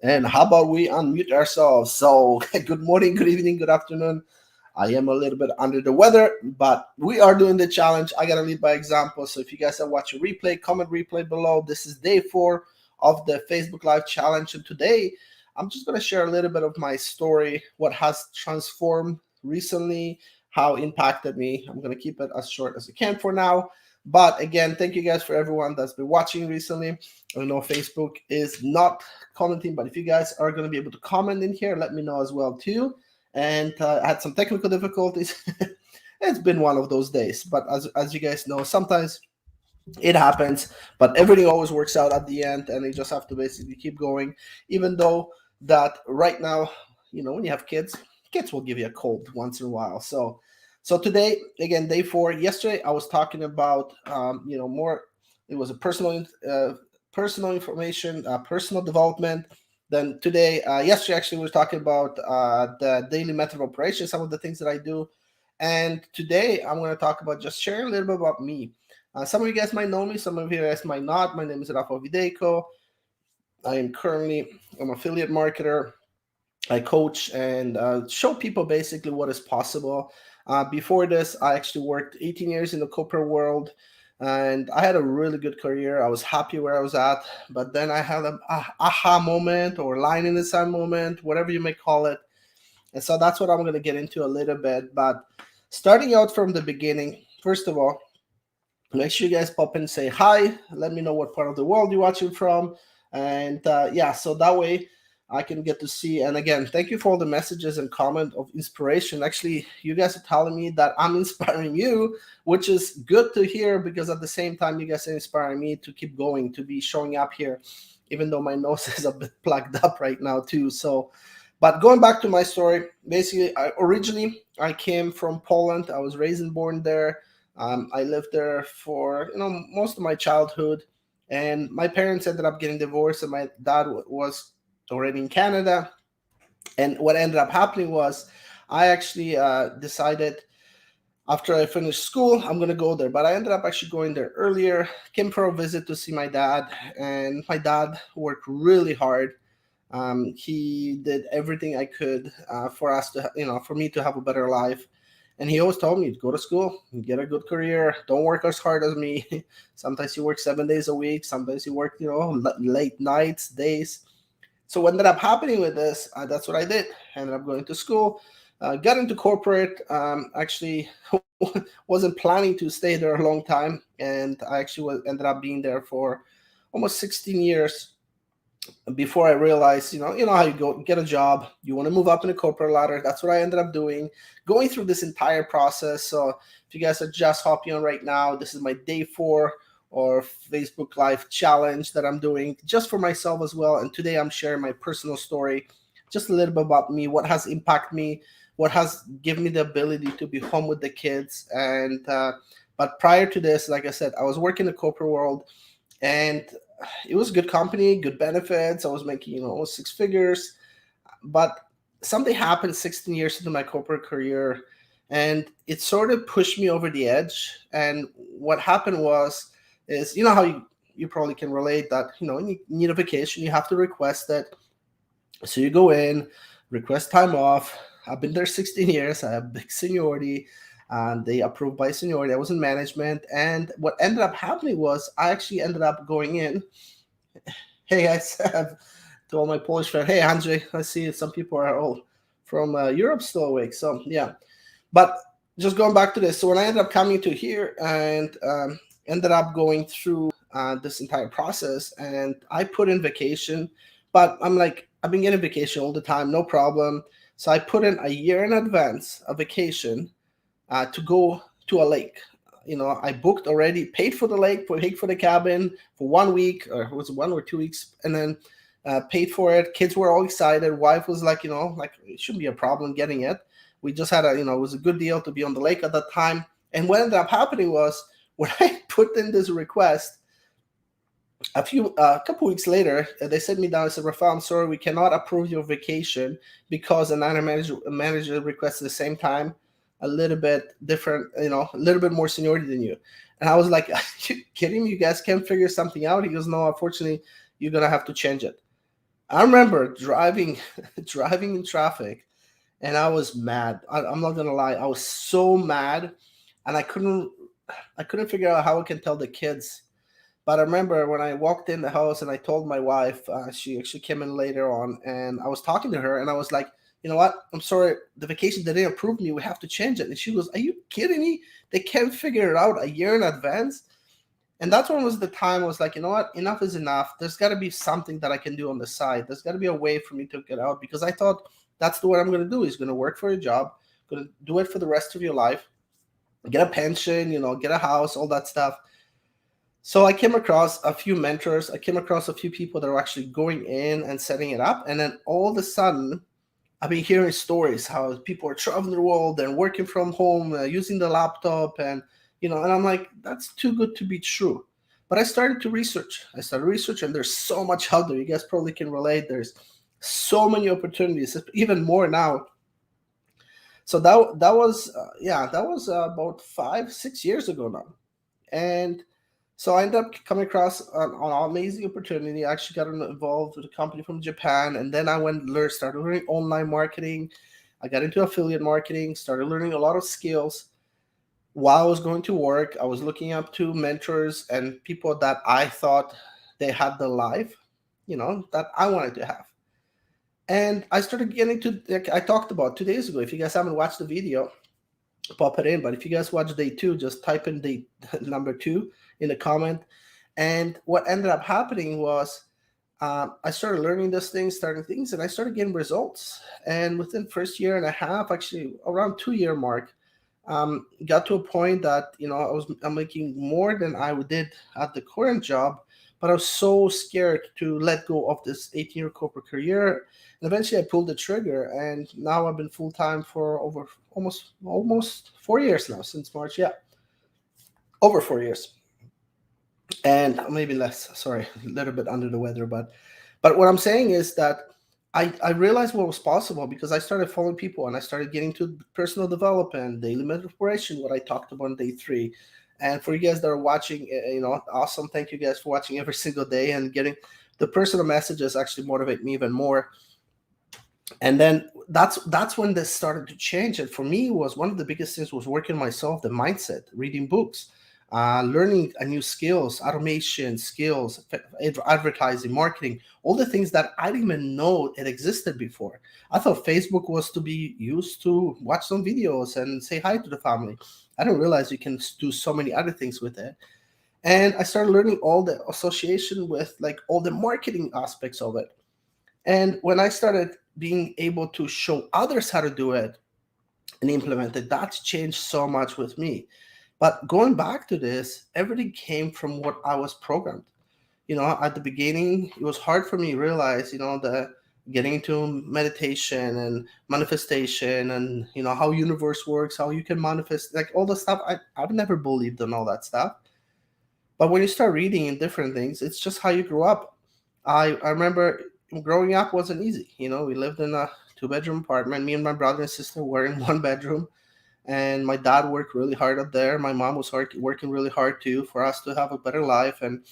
And how about we unmute ourselves? So, good morning, good evening, good afternoon. I am a little bit under the weather, but we are doing the challenge. I gotta lead by example. So, if you guys are watching replay, comment replay below. This is day 4 of the Facebook Live challenge, and today I'm just gonna share a little bit of my story, what has transformed recently, how it impacted me. I'm gonna keep it as short as I can for now. But again, thank you guys for everyone that's been watching recently. I know Facebook is not commenting, but if you guys are going to be able to comment in here, let me know as well too. And I had some technical difficulties. It's been one of those days, but as you guys know, sometimes it happens, but everything always works out at the end, and you just have to basically keep going. Even though that right now, when you have kids, kids will give you a cold once in a while. So today, again, day 4. Yesterday, I was talking about more. It was a personal information, personal development. Then today, yesterday, actually, we were talking about the daily method of operation, some of the things that I do, and today I'm going to talk about just sharing a little bit about me. Some of you guys might know me, some of you guys might not. My name is Rafa Videjko. I am currently an affiliate marketer. I coach and show people basically what is possible. Before this, I actually worked 18 years in the corporate world, and I had a really good career. I was happy where I was at, but then I had a aha moment or line in the sun moment, whatever you may call it. And so that's what I'm going to get into a little bit. But starting out from the beginning, first of all, make sure you guys pop in and say hi. Let me know what part of the world you're watching from. And yeah, so that way I can get to see. And again, thank you for all the messages and comment of inspiration. Actually, you guys are telling me that I'm inspiring you, which is good to hear, because at the same time, you guys are inspiring me to keep going, to be showing up here, even though my nose is a bit plugged up right now too. So, but going back to my story, basically, I came from Poland. I was raised and born there. I lived there for most of my childhood, and my parents ended up getting divorced, and my dad was already in Canada. And what ended up happening was, I actually decided after I finished school, I'm gonna go there. But I ended up actually going there earlier. Came for a visit to see my dad, and my dad worked really hard. He did everything I could for us to, for me to have a better life. And he always told me, go to school, get a good career, don't work as hard as me. Sometimes you work 7 days a week, sometimes you work, late nights, days. So what ended up happening with this, that's what I did. I ended up going to school, got into corporate. Actually, wasn't planning to stay there a long time, and I actually ended up being there for almost 16 years before I realized, you know how you go get a job, you want to move up in the corporate ladder. That's what I ended up doing, going through this entire process. So if you guys are just hopping on right now, this is my day 4 or Facebook Live challenge that I'm doing just for myself as well. And today I'm sharing my personal story, just a little bit about me, what has impacted me, what has given me the ability to be home with the kids. And but prior to this, like I said, I was working in the corporate world, and it was good company, good benefits. I was making, almost 6 figures. But something happened 16 years into my corporate career, and it sort of pushed me over the edge. And what happened was, is how you probably can relate that, you need a vacation, you have to request it. So you go in, request time off. I've been there 16 years. I have big seniority, and they approved by seniority. I was in management, and what ended up happening was I actually ended up going in. Hey guys, to all my Polish friends. Hey Andrzej, I see some people are all from Europe still awake. So yeah, but just going back to this. So when I ended up coming to here and ended up going through this entire process, and I put in vacation, but I'm like, I've been getting vacation all the time, no problem. So I put in a year in advance a vacation to go to a lake. I booked already, paid for the lake, paid for the cabin for 1 week, or was it 1 or 2 weeks, and then paid for it. Kids were all excited. Wife was like, like it shouldn't be a problem getting it. We just had it was a good deal to be on the lake at that time. And what ended up happening was, when I put in this request, a couple weeks later, they sent me down and said, Rafael, I'm sorry, we cannot approve your vacation because another manager requested the same time, a little bit different, a little bit more seniority than you. And I was like, are you kidding me? You guys can't figure something out? He goes, no, unfortunately, you're going to have to change it. I remember driving driving in traffic, and I was mad. I'm not gonna lie, I was so mad, and I couldn't figure out how I can tell the kids. But I remember when I walked in the house and I told my wife, she actually came in later on, and I was talking to her, and I was like, you know what? I'm sorry, the vacation they didn't approve me. We have to change it. And she goes, "Are you kidding me? They can't figure it out a year in advance." And that's when was the time I was like, you know what? Enough is enough. There's got to be something that I can do on the side. There's got to be a way for me to get out, because I thought that's the what I'm going to do is going to work for a job, going to do it for the rest of your life, get a pension, get a house, all that stuff. So I came across a few mentors. I came across a few people that are actually going in and setting it up. And then all of a sudden, I've been hearing stories how people are traveling the world and working from home, using the laptop, and I'm like, that's too good to be true. But I started to research. And there's so much out there. You guys probably can relate. There's so many opportunities, even more now. So that was about 5 6 years ago now, and so I ended up coming across an amazing opportunity. I actually got involved with a company from Japan, and then I started learning online marketing. I got into affiliate marketing, started learning a lot of skills. While I was going to work, I was looking up to mentors and people that I thought they had the life, that I wanted to have. And I started getting to, like I talked about 2 days ago. If you guys haven't watched the video, pop it in. But if you guys watch day two, just type in the number two in the comment. And what ended up happening was I started learning this thing, starting things, and I started getting results. And within first year and a half, actually around 2 year mark, got to a point that I'm making more than I did at the current job, but I was so scared to let go of this 18-year corporate career. And eventually, I pulled the trigger, and now I've been full time for over almost 4 years now, since March. Yeah, over 4 years, and maybe less. Sorry, a little bit under the weather, but what I'm saying is that I realized what was possible because I started following people and I started getting to personal development, daily meditation, what I talked about on day three. And for you guys that are watching, awesome. Thank you guys for watching every single day and getting the personal messages actually motivate me even more. And then that's when this started to change. And for me, was one of the biggest things was working myself, the mindset, reading books, learning a new skills, automation skills, advertising, marketing, all the things that I didn't even know it existed before. I thought Facebook was to be used to watch some videos and say hi to the family. I didn't realize you can do so many other things with it. And I started learning all the association with like all the marketing aspects of it. And when I started being able to show others how to do it and implement it, that's changed so much with me. But going back to this, everything came from what I was programmed. At the beginning, it was hard for me to realize, the getting into meditation and manifestation and, how universe works, how you can manifest, like all the stuff. I've never believed in all that stuff. But when you start reading in different things, it's just how you grew up. I remember growing up wasn't easy. We lived in a two-bedroom apartment. Me and my brother and sister were in one bedroom, and my dad worked really hard up there. My mom was working really hard too for us to have a better life. And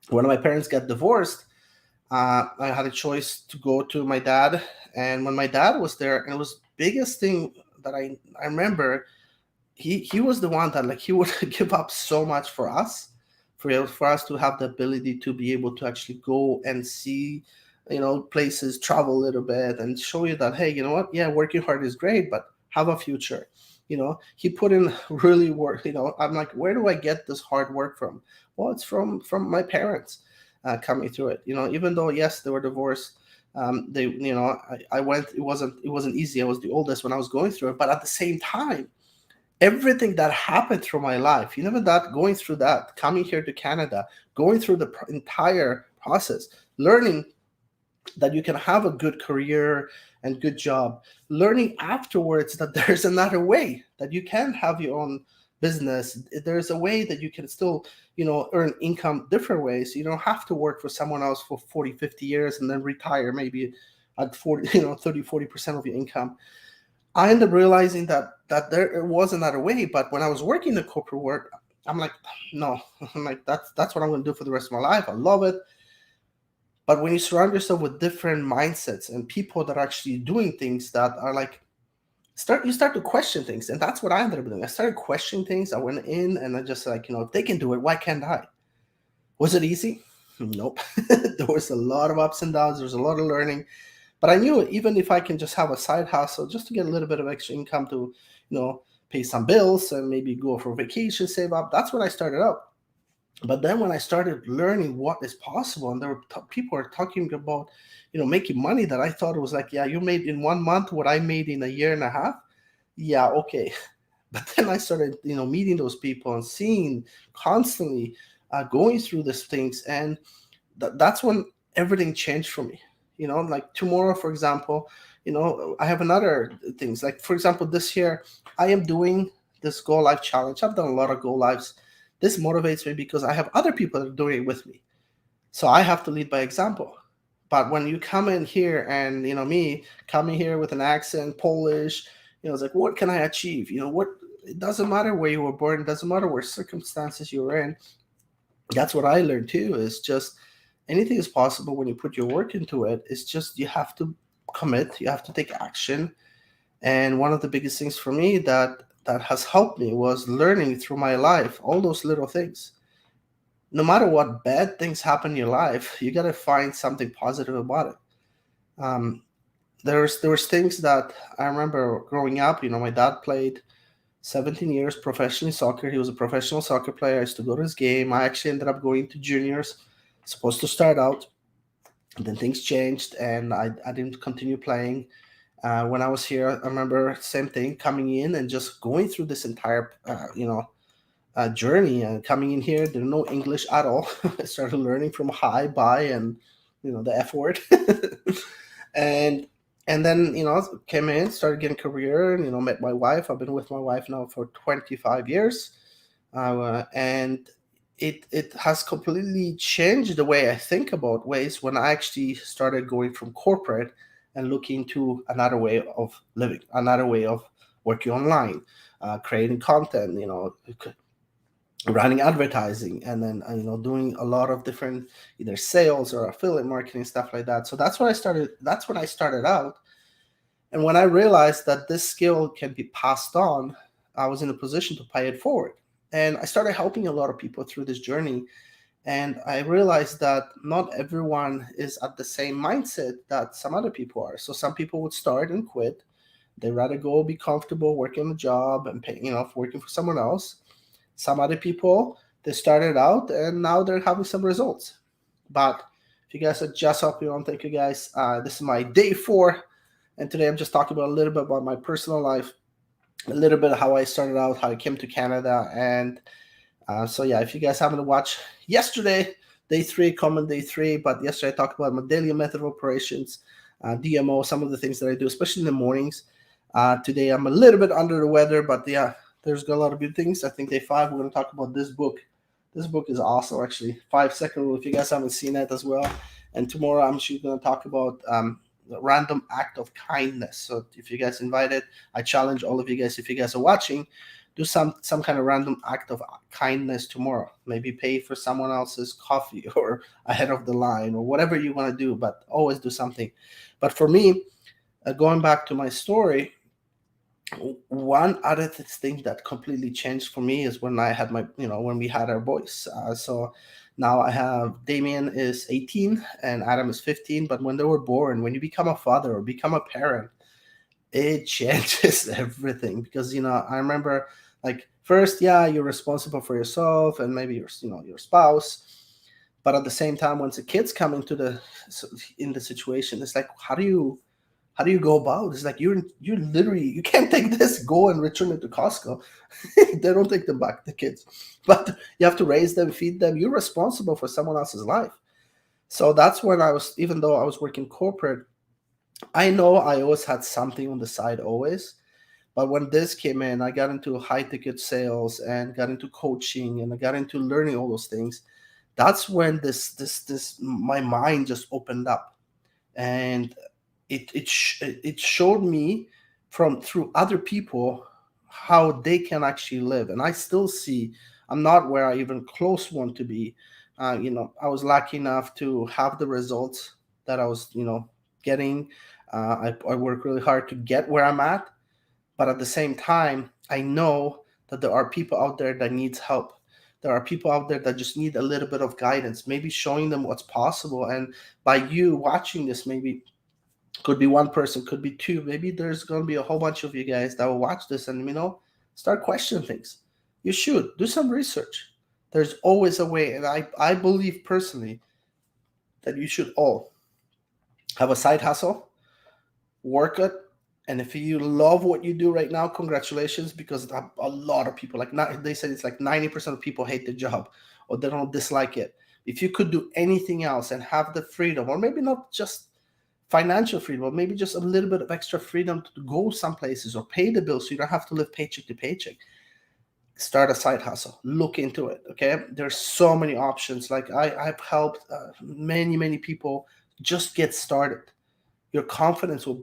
when my parents got divorced, I had a choice to go to my dad. And when my dad was there, and it was biggest thing that I remember, he was the one that like he would give up so much for us, for us to have the ability to be able to actually go and see places, travel a little bit, and show you that, hey, you know what, yeah, working hard is great, but have a future. He put in really work. I'm like, where do I get this hard work from? Well, it's from my parents, coming through it. Even though yes, they were divorced, they I went, it wasn't easy. I was the oldest when I was going through it, but at the same time, everything that happened through my life, that going through that, coming here to Canada, going through the entire process, learning that you can have a good career and good job, learning afterwards that there's another way, that you can have your own business. There's a way that you can still earn income different ways. You don't have to work for someone else for 40 50 years and then retire maybe at 40 30 40% of your income. I ended up realizing that there was another way. But when I was working the corporate work, I'm like, no. I'm like, that's what I'm going to do for the rest of my life. I love it. But when you surround yourself with different mindsets and people that are actually doing things that are like, you start to question things. And that's what I ended up doing. I started questioning things. I went in and I just like, if they can do it, why can't I? Was it easy? Nope. There was a lot of ups and downs. There was a lot of learning. But I knew even if I can just have a side hustle just to get a little bit of extra income to, pay some bills and maybe go for vacation, save up, that's when I started out. But then when I started learning what is possible, and there were people are talking about, making money, that I thought it was like, yeah, you made in 1 month what I made in a year and a half. Yeah, okay. But then I started, meeting those people and seeing constantly going through these things, and that's when everything changed for me. Like tomorrow, for example, I have another things. Like for example, this year I am doing this Go Live challenge. I've done a lot of Go Lives. This motivates me because I have other people that are doing it with me. So I have to lead by example. But when you come in here and, me coming here with an accent, Polish, it's like, what can I achieve? What, it doesn't matter where you were born, it doesn't matter what circumstances you were in. That's what I learned too, is just anything is possible when you put your work into it. It's just you have to commit, you have to take action. And one of the biggest things for me that has helped me was learning through my life all those little things. No matter what bad things happen in your life, you got to find something positive about it. Um, there was things that I remember growing up. My dad played 17 years professionally soccer. He was a professional soccer player. I used to go to his game. I actually ended up going to juniors, supposed to start out. And then things changed, and I didn't continue playing. When I was here, I remember same thing, coming in and just going through this entire, journey, and coming in here, there's no English at all. I started learning from hi, bye, and the F word, and then came in, started getting career, and met my wife. I've been with my wife now for 25 years, and it has completely changed the way I think about ways when I actually started going from corporate and looking to another way of living, another way of working online, creating content, running advertising, and then doing a lot of different either sales or affiliate marketing, stuff like that. So that's when I started out. And when I realized that this skill can be passed on, I was in a position to pay it forward. And I started helping a lot of people through this journey. And I realized that not everyone is at the same mindset that some other people are. So some people would start and quit. They rather go be comfortable working a job and pay, working for someone else. Some other people, they started out and now they're having some results. But if you guys are just hopping on, thank you guys. This is my day 4, and today I'm just talking about a little bit about my personal life, a little bit of how I started out, how I came to Canada, and so yeah, if you guys haven't watched yesterday, day 3, common day 3, but yesterday I talked about my daily method of operations, DMO, some of the things that I do, especially in the mornings. Today I'm a little bit under the weather, but yeah, there's got a lot of good things. I think day 5 we're going to talk about this book. This book is awesome, actually. 5-second rule. If you guys haven't seen it as well. And tomorrow I'm actually going to talk about the random act of kindness. So if you guys invited, I challenge all of you guys. If you guys are watching, do some kind of random act of kindness tomorrow. Maybe pay for someone else's coffee or ahead of the line or whatever you want to do. But always do something. But for me, going back to my story, one other thing that completely changed for me is when I had when we had our boys. So now I have Damien is 18 and Adam is 15. But when they were born, when you become a father or become a parent, it changes everything. Because I remember, like, first, yeah, you're responsible for yourself and maybe your spouse. But at the same time, once the kids come in the situation, it's like, how do you go about? It's like you literally, you can't take this, go and return it to Costco. They don't take them back, the kids. But you have to raise them, feed them. You're responsible for someone else's life. So that's when even though I was working corporate, I know I always had something on the side always. But when this came in, I got into high ticket sales and got into coaching and I got into learning all those things. That's when this my mind just opened up, and it showed me through other people how they can actually live. And I still see I'm not where I even close want to be, I was lucky enough to have the results that I was, getting. I work really hard to get where I'm at, but at the same time, I know that there are people out there that needs help. There are people out there that just need a little bit of guidance, maybe showing them what's possible. And by you watching this, maybe could be one person, could be two, maybe there's going to be a whole bunch of you guys that will watch this and start questioning things. You should do some research. There's always a way, and I believe personally that you should all have a side hustle, work it, and if you love what you do right now, congratulations, because a lot of people, like, not, they said it's like 90% of people hate the job or they don't dislike it. If you could do anything else and have the freedom, or maybe not just financial freedom, or maybe just a little bit of extra freedom to go some places or pay the bills so you don't have to live paycheck to paycheck, start a side hustle. Look into it. Okay, there's so many options. Like, I've helped many people just get started. Your confidence will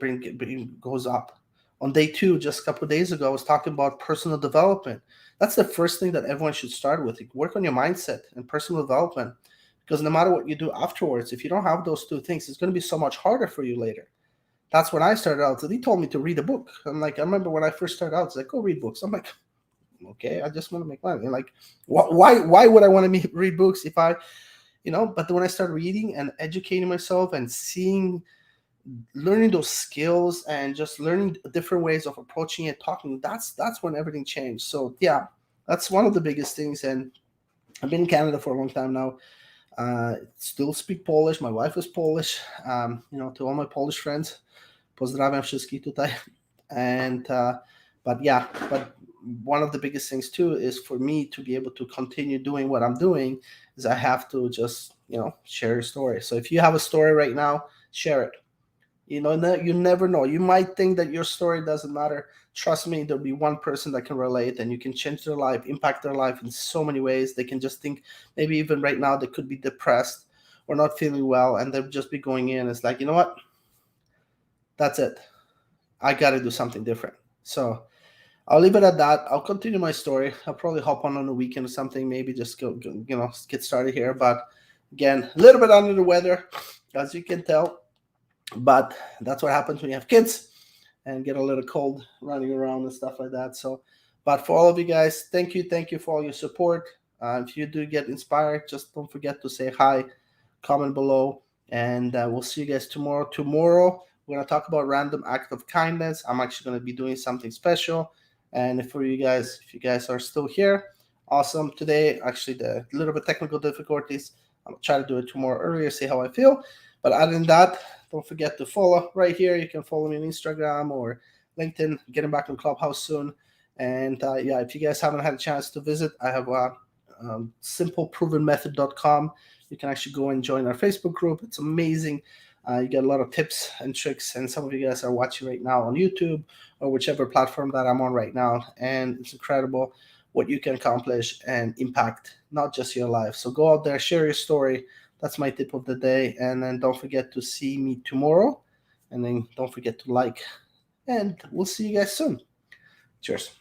goes up. On day 2, just a couple of days ago, I was talking about personal development. That's the first thing that everyone should start with. Work on your mindset and personal development, because no matter what you do afterwards, if you don't have those two things, it's going to be so much harder for you later. That's when I started out. So he told me to read a book. I'm like, I remember when I first started out, it's like, go read books. I'm like, okay, I just want to make money. And like, why would I want to read books if I, but when I started reading and educating myself and learning those skills and just learning different ways of approaching it, talking, that's when everything changed. So yeah, that's one of the biggest things. And I've been in Canada for a long time now. Still speak Polish. My wife is Polish. To all my Polish friends, pozdrawiam wszystkich tutaj. And but one of the biggest things too is for me to be able to continue doing what I'm doing is I have to just share your story. So if you have a story right now, share it. You never know. You might think that your story doesn't matter. Trust me, there'll be one person that can relate, and you can change their life, impact their life in so many ways. They can just think, maybe even right now they could be depressed or not feeling well, and they'll just be going in. It's like, you know what? That's it. I got to do something different. So I'll leave it at that. I'll continue my story. I'll probably hop on a weekend or something, maybe just go get started here. But again, a little bit under the weather, as you can tell. But that's what happens when you have kids and get a little cold running around and stuff like that. So, but for all of you guys, thank you for all your support. If you do get inspired, just don't forget to say hi, comment below, and we'll see you guys tomorrow. Tomorrow, we're going to talk about random act of kindness. I'm actually going to be doing something special. And if you guys are still here, awesome. Today, actually, the little bit technical difficulties. I'll try to do it tomorrow earlier, see how I feel. But other than that, don't forget to follow right here. You can follow me on Instagram or LinkedIn. Getting back on Clubhouse soon. And if you guys haven't had a chance to visit, I have simpleprovenmethod.com. You can actually go and join our Facebook group. It's amazing. You get a lot of tips and tricks, and some of you guys are watching right now on YouTube or whichever platform that I'm on right now. And it's incredible what you can accomplish and impact, not just your life. So go out there, share your story. That's my tip of the day. And then don't forget to see me tomorrow. And then don't forget to like. And we'll see you guys soon. Cheers.